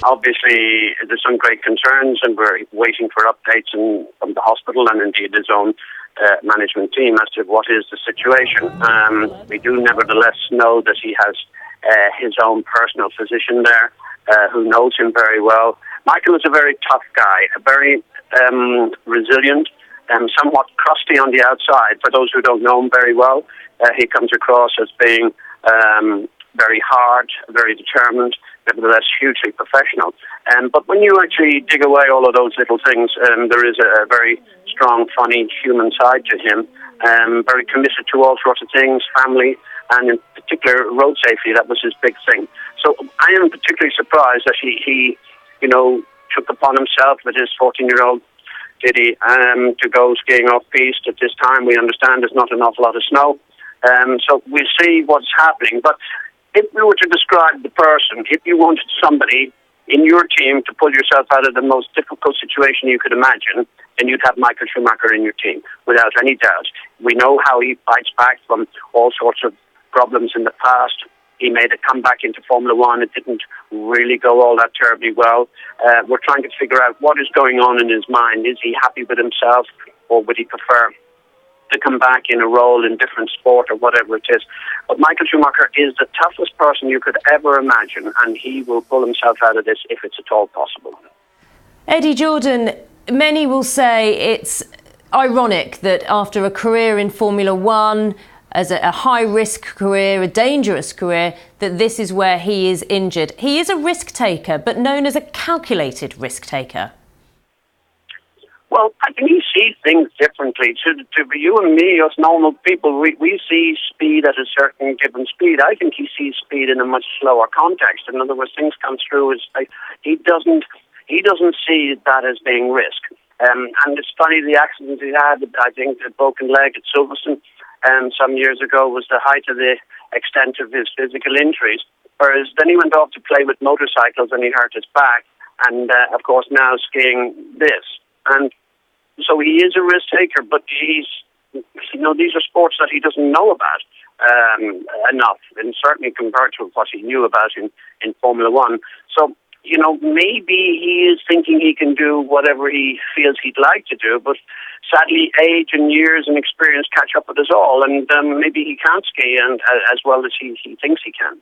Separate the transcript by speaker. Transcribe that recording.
Speaker 1: Obviously, there's some great concerns, and we're waiting for updates from the hospital and indeed his own management team as to what is the situation. We do nevertheless know that he has his own personal physician there who knows him very well. Michael is a very tough guy, a very resilient, somewhat crusty on the outside. For those who don't know him very well, he comes across as being very hard, very determined, nevertheless hugely professional. But when you actually dig away all of those little things, there is a very strong, funny human side to him, very committed to all sorts of things, family, and in particular road safety. That was his big thing. So I am particularly surprised that he took upon himself with his 14-year-old Diddy to go skiing off-piste. At this time, we understand there's not an awful lot of snow. So we'll see what's happening. But if we were to describe the person, if you wanted somebody in your team to pull yourself out of the most difficult situation you could imagine, then you'd have Michael Schumacher in your team, without any doubt. We know how he fights back from all sorts of problems in the past. He made a comeback into Formula One. It didn't really go all that terribly well. We're trying to figure out what is going on in his mind. Is he happy with himself, or would he prefer to come back in a role in different sport or whatever it is? But Michael Schumacher is the toughest person you could ever imagine, and he will pull himself out of this if it's at all possible.
Speaker 2: Eddie Jordan, many will say it's ironic that after a career in Formula One, as a high-risk career, a dangerous career, that this is where he is injured. He is a risk-taker, but known as a calculated risk-taker.
Speaker 1: Well, I think he sees things differently. To you and me, us normal people, we see speed at a certain given speed. I think he sees speed in a much slower context. In other words, things come through as like he doesn't see that as being risk. And it's funny, the accident he had, I think, the broken leg at Silverstone some years ago was the height of the extent of his physical injuries. Whereas then he went off to play with motorcycles and he hurt his back. And, of course, now skiing this. And so he is a risk taker, but these are sports that he doesn't know about enough, and certainly compared to what he knew about in Formula One. So, maybe he is thinking he can do whatever he feels he'd like to do, but sadly, age and years and experience catch up with us all, and maybe he can't ski and as well as he thinks he can.